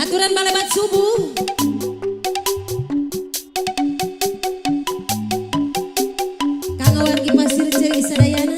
Aturan balebat subuh. Kang wargi pasir ceri sadayana.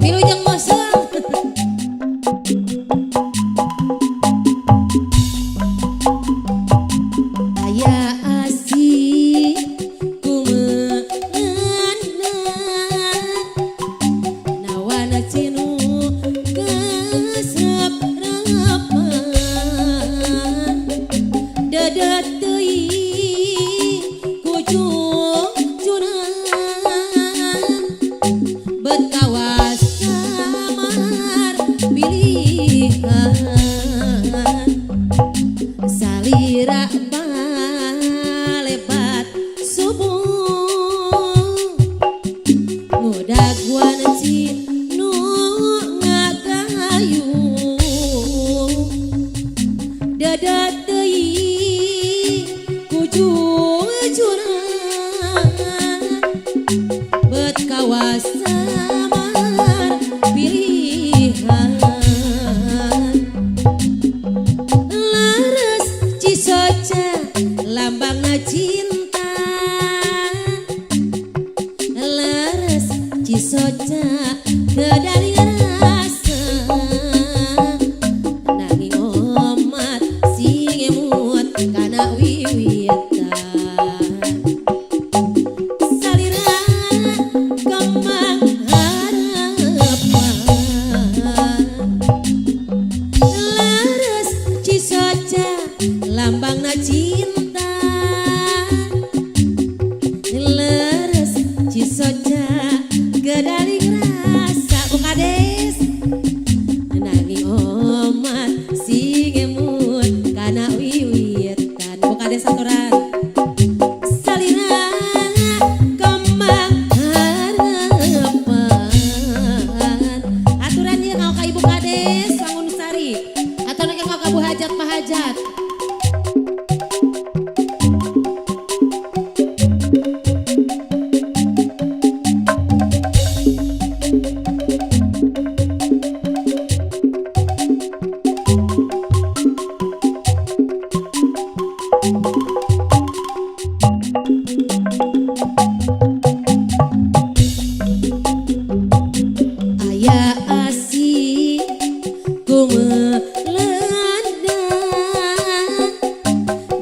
Wilujeng mosul. Aya asih kumeuna nawana cinu gesep repan dadat teuing kujung junang bet kawas samar pilihan salira balebat subuh ngudag wanci nu ngagayu dadat teuing kujung jurang bet kawas samar pilihan laras cisoca lambangna cinta laras cisoca kedali rasa nanging omat sing emut kana wiwitan salira kembang harapan laras cisoca lambangna cinta laras cisoca gedaling rasa bukades nanging omat sing emut kana wiwitan bukades aturan salira kembang harapan aturan dia ngau ka ibu kades bangun sari atau nake ngau ka bu hajat mahajat. Aya asih kumelanda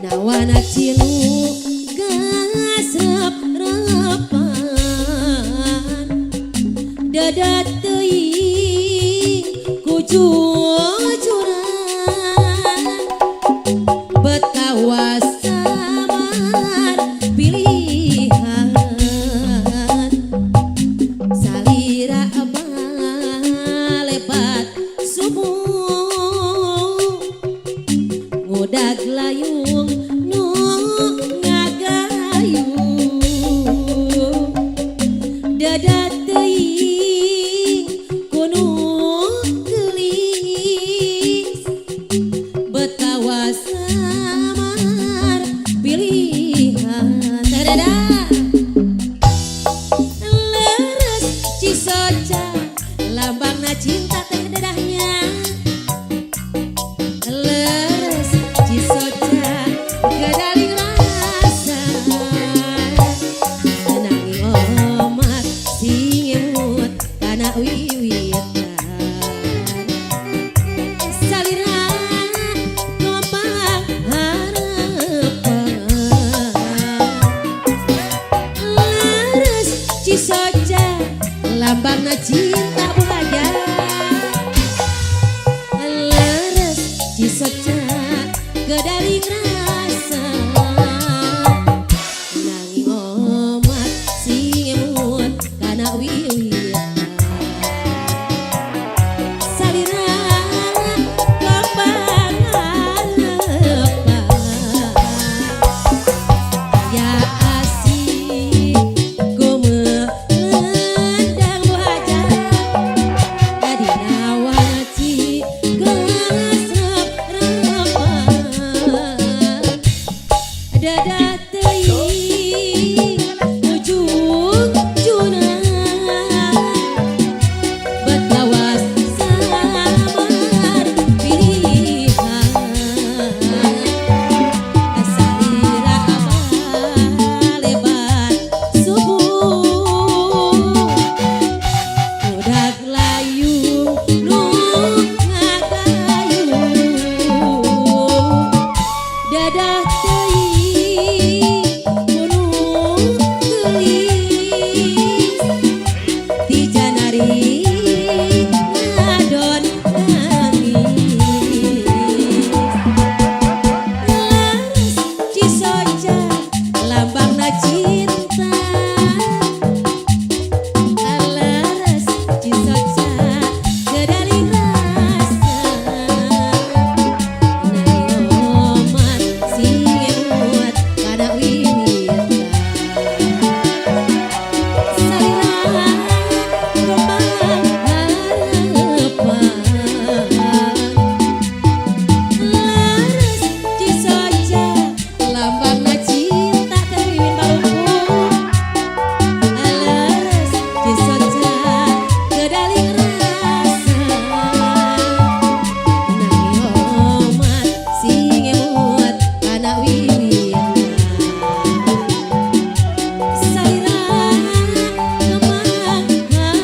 nawana cinu gasep repan dadat teuing kujung jurang bet kawas samar pilihan salira balebat subuh ngudag layung nu ngagayu dadat teuing kuno gelis bet kawas samar pilihan tadada leres cisoca lambangna cinta teh dadahnya leres cisoca Gedaling rasa nanging omat sing emut kana wiwit salira lambangan lepas ya asik gumeundang buhaja adina waci geuseup repan dadah teuing ujung junang betlawas samar pilihan salira lebar subuh budak layung nu ngagayung dadah teuing gunung gelis ti janari ngadon nangis laras cisoja lambangna cinta laras cisoja gedaling rasa nanging omat sing emut kana wiwit salira rombang harapan laras cisoja lambangna cinta teuing balungku laras cisoja gedaling rasa nanging omat sing emut kana wiwit salira rombang harapan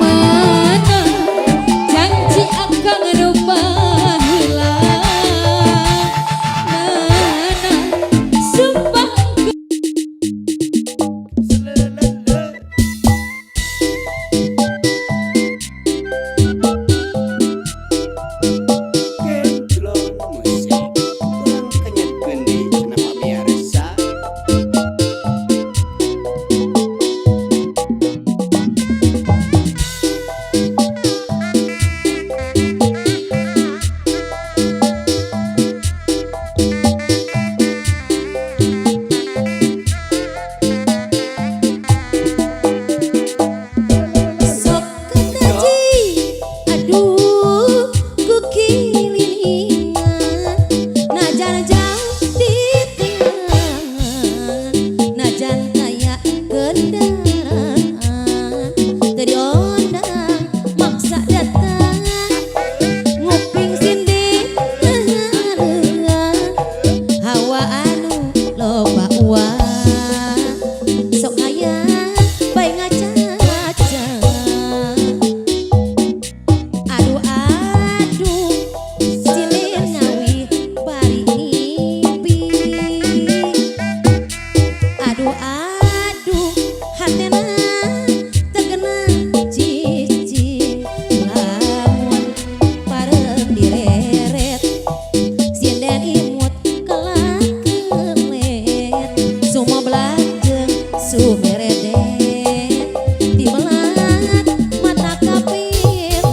mana janji akang rupa hilang mana sumpah Gentlong musik kurang kenyat kendi kenapa biasa sok ketaji aduh ku kilingan najan jauh ditinggalan najan kaya kendaraan teu diondang maksa datang nguping sinding hawa anu loba uang sok aya bae ngaca-ngaca aduh aduh silin ngawi bari ngipi aduh aduh hatena terkena cicing lamun pareng direret sinden imut kelak kelet semua belajeng sumeredet di melat mata kapilih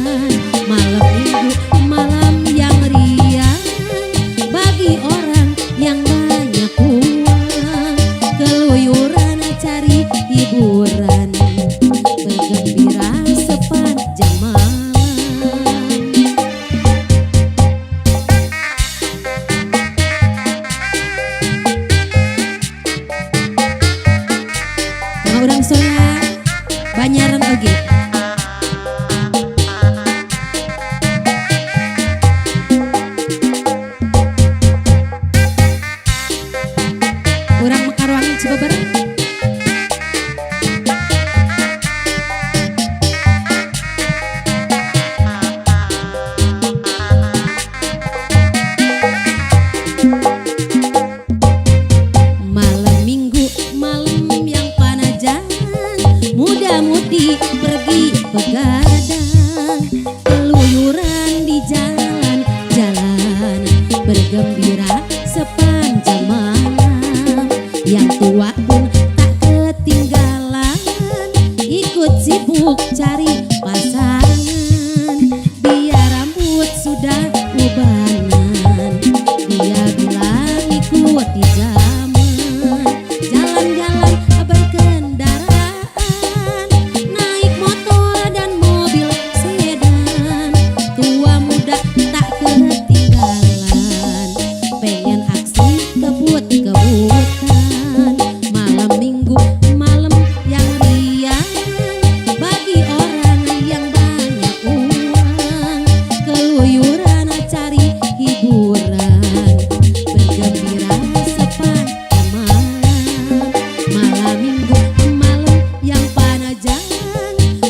Malam minggu, malam yang riang bagi orang yang banyak uang. Keluyuran cari hiburan, bergembira sepanjang malam. Orang sholat banyaran oge. Urang Mekarwangi Cibeber. Malam minggu, malam yang panajang, muda-mudi pergi begadang, keluyuran di jalan-jalan, bergembira sepanjang malam. Yang tua pun tak ketinggalan, ikut sibuk cari pasangan. Biar rambut sudah ubanan, dia bilang ikuti zaman. Jalan-jalan berkendaraan, naik motor dan mobil sedan. Tua muda tak ketinggalan, pengen aksi kebut-kebutan. Malam minggu, malam yang riang bagi orang yang banyak uang. Keluyuran cari hiburan, bergembira sepanjang malam. Malam minggu, malam yang panajang,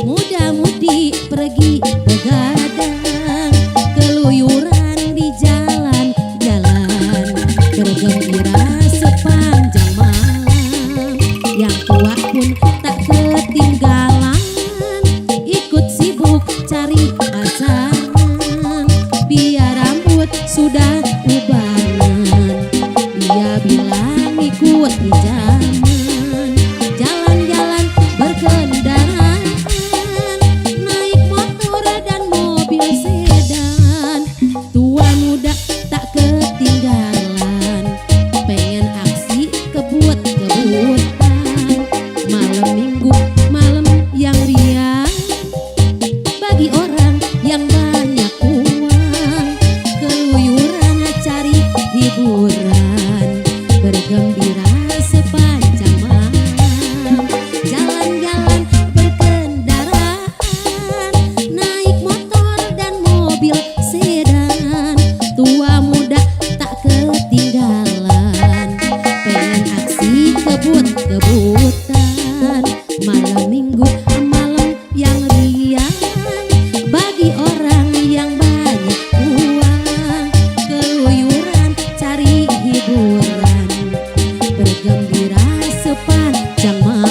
muda-mudi pergi begadang, keluyuran di jalan-jalan, bergembira sepanjang malam. Yang tua pun tak ketinggalan, ikut sibuk cari pasangan. Biar rambut sudah ubanan, dia bilang ikuti zaman. Jalan-jalan berkendaraan, naik motor dan mobil sedan. Tua muda tak ketinggalan, pengen aksi kebut-kebutan. Malam minggu, malam yang riang bagi orang yang banyak uang. Keluyuran cari hiburan, bergembira sepanjang malam. Jalan-jalan berkendaraan, naik motor dan mobil sedan. Tua muda tak ketinggalan, pengen aksi kebut-kebutan. Malam minggu, malam yang riang bagi orang yang banyak uang. Keluyuran cari hiburan, bergembira sepanjang malam.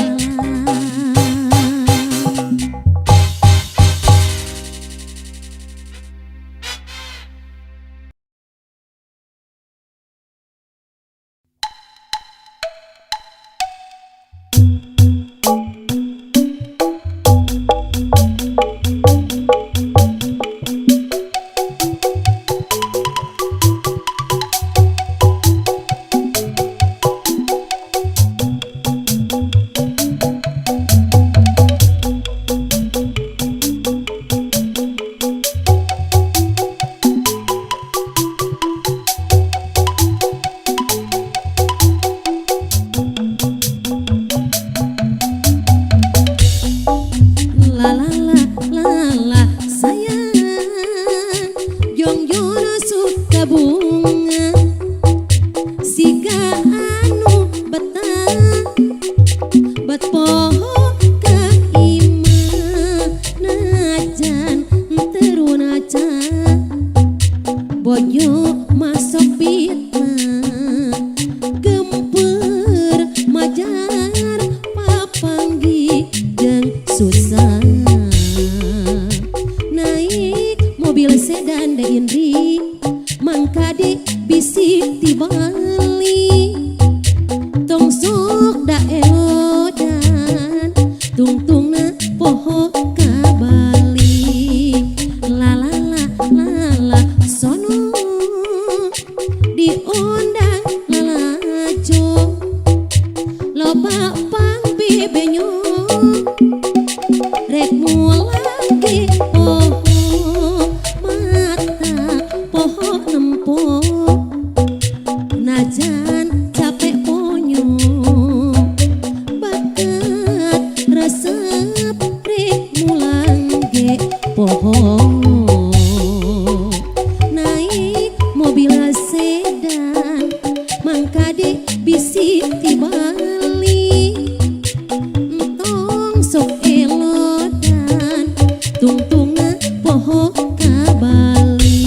La la la la la sayang, Jong Jono suka bunga, siga anu betah, bet poho ka ima, najan teruna ca, boyo masuk fitnah, gemper majar papanggi jeung susah. Naik mobil sedan da Indri, mangkade bisi ti Bali. Tong sok da eodan, tungtungna poho ka Bali. poho kabali.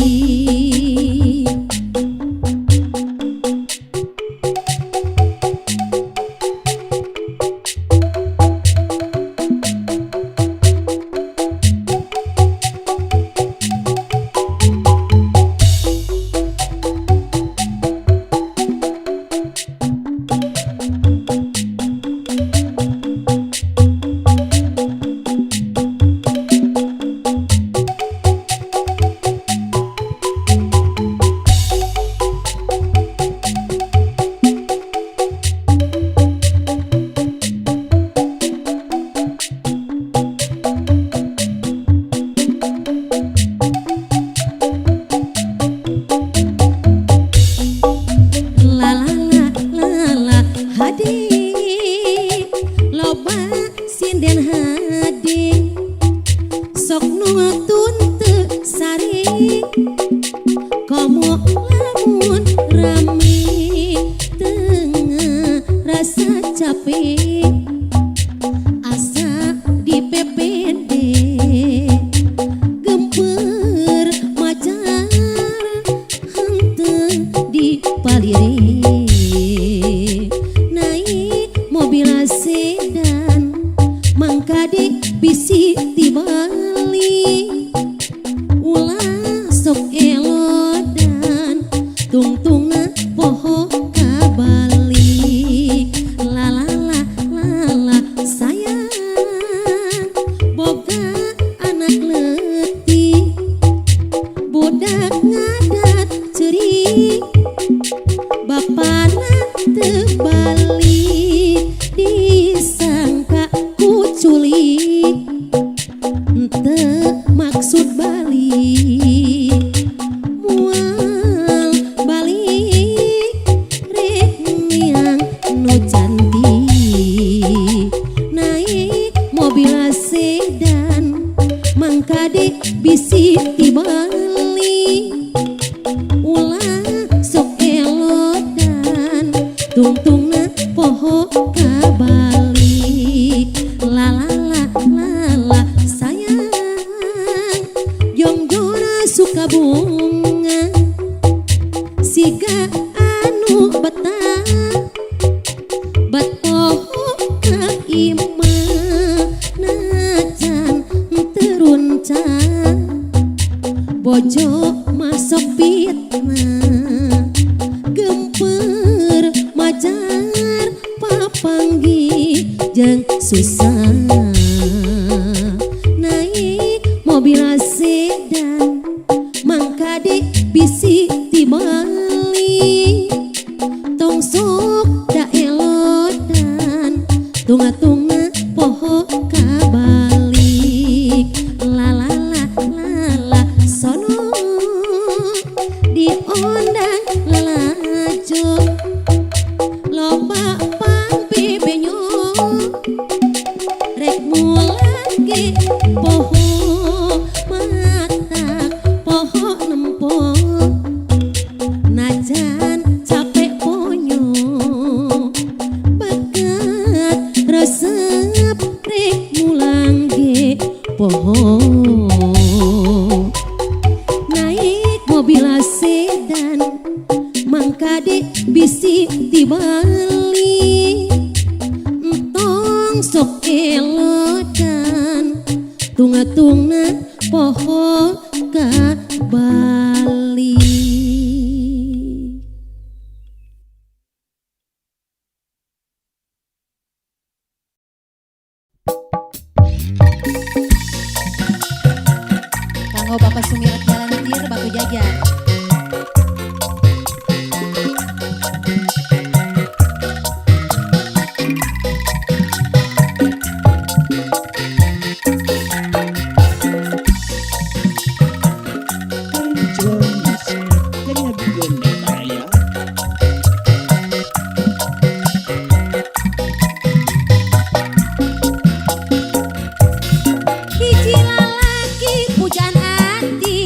Hiji lalaki pujaan hati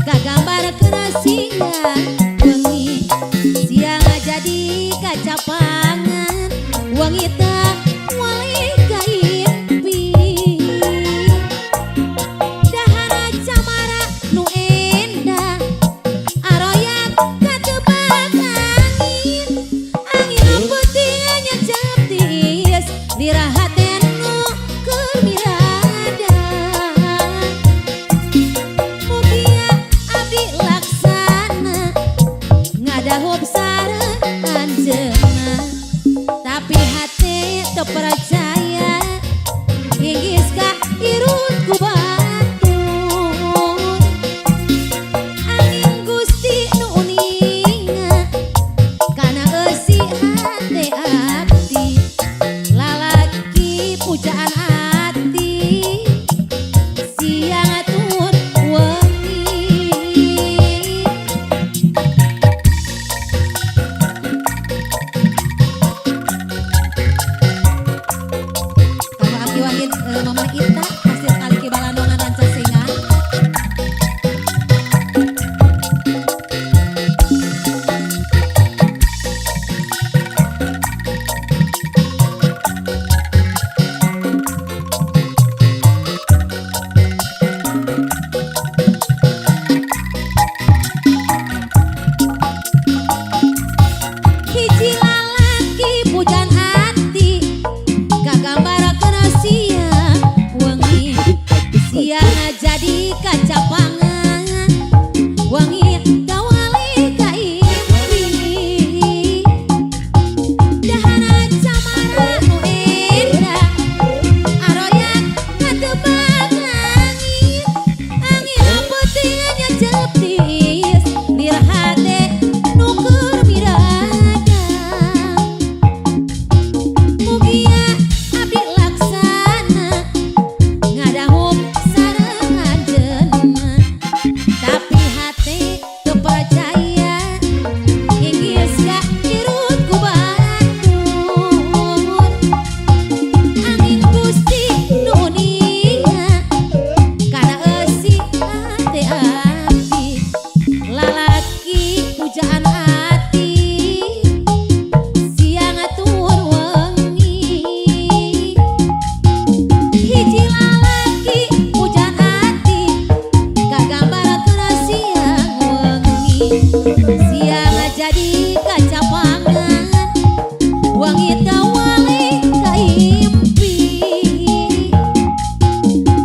gagambar siang jadi kacapangan wangi tawali kaimpi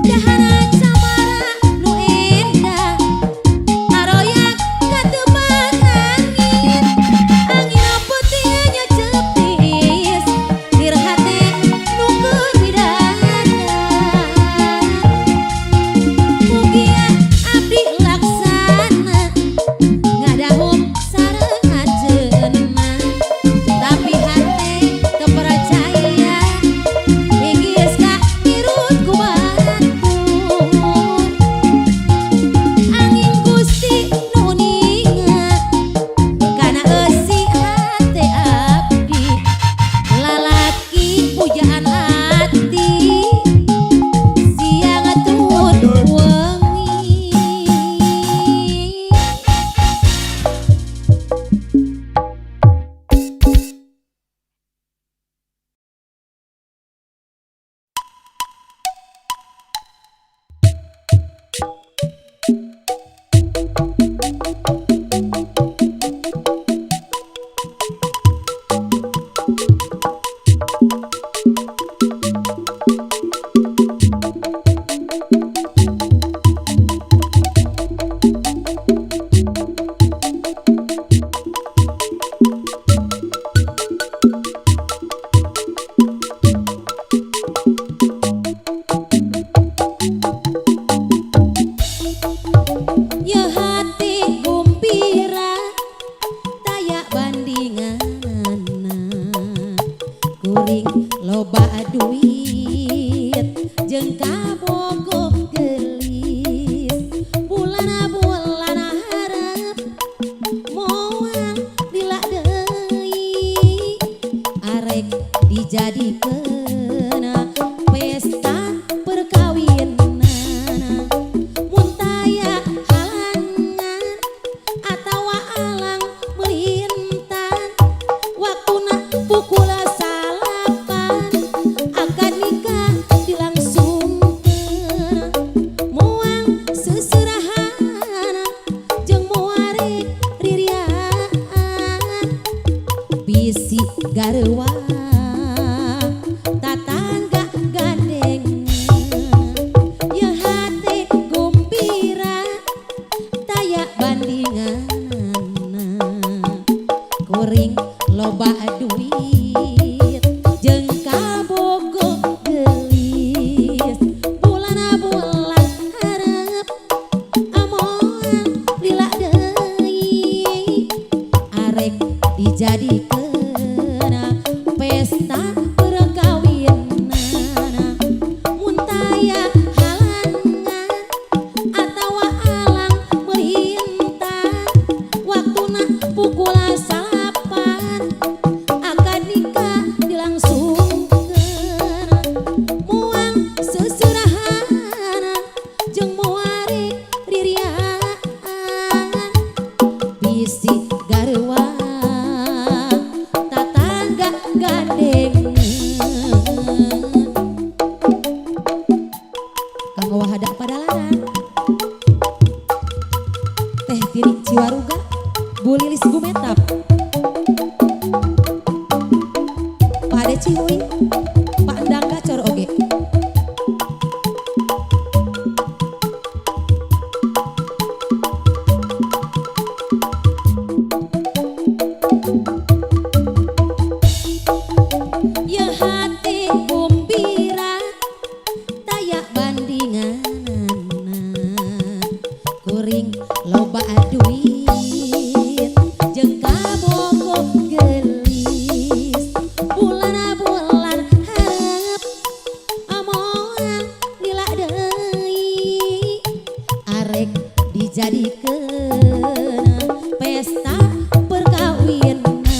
dahana camara nu endah aroyak katebang angin putihnya cepis dirhati nu kebidanan mugia abdi laksana ngadahum sareng ajeuna tapi hati kepercaya inggis ka irut ku batur angin Gusti nu ningat kana eusi hate abdi lalaki pujaan hati siang tut wengi. Ya hati gumpira taya bandinganna kuring loba duit jeung kabogo gelis bulana hareup moal lila deui arek dijadikeun pesta perkawinanna mun taya halangan atawa alang melintan waktuna pukul salapan akad nikah dilangsungkeun moal seserahana jeung muarek ririaan bisi garewa tatangga gandeng ya hati gumpira taya bandinganna kuring loba duit jeung kabogo gelis bulana hareup amoal lila deui arek dijadikeun pesta perkawinanna mun taya halangan atawa alang melintan waktuna pukul salapan akad nikah dilangsungkeun moal seserahana jeung muarek ririaan bisi garewa tatangga gandeng kanggo wahada padalaran teh tiri Ciwaruga Bu Lilis Gumetap Pak Ade Cihuy Pak Endang Gacor oge ya hati gumpira taya bandinganna kuring loba duit jeung kabogo gelis bulana hareup amoal lila deui arek dijadikeun pesta perkawinanna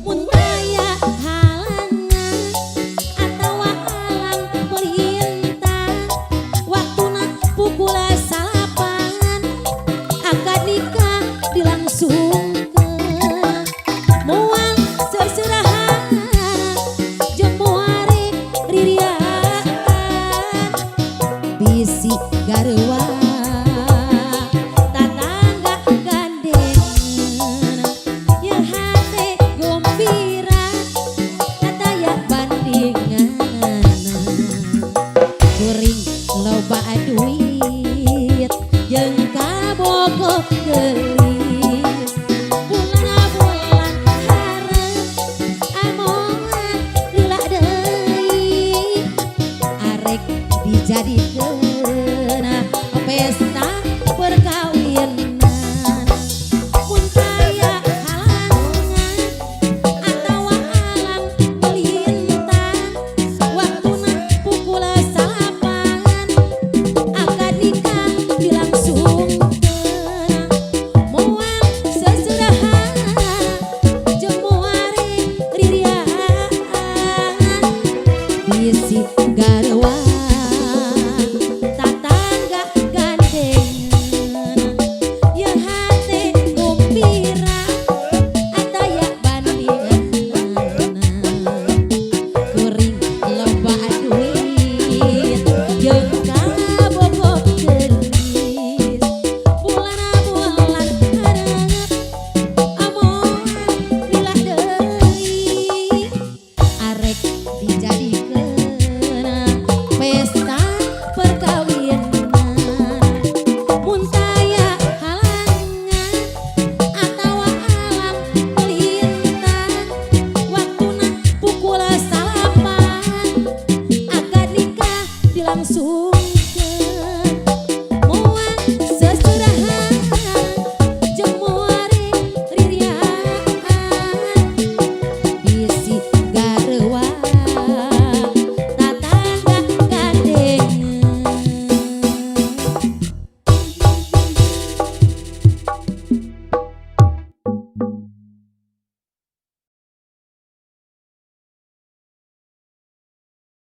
mun taya halangan atawa alang melintan waktuna pukul salapan akad nikah dilangsungkeun moal seserahana jeung muarek ririaan bisi garewa tatangga bogo gelis bulan hareup amongan lila deui arek dijadikeun pesta perkawinan mun aya halangan atawa alang melintang waktuna pukul 8 akad nikah dilangsungkeun moal sesudahana jeung moare ririaan bisi garwa tatangga gandengan ya hate kumpira ataya bandingan kuring loba duit jeung kabogo gelis bulan hareup amongan lila deui arek dijadikeun pesta perkawinan mun taya halangan atawa alang melintang waktuna pukul 8 akad nikah dilangsung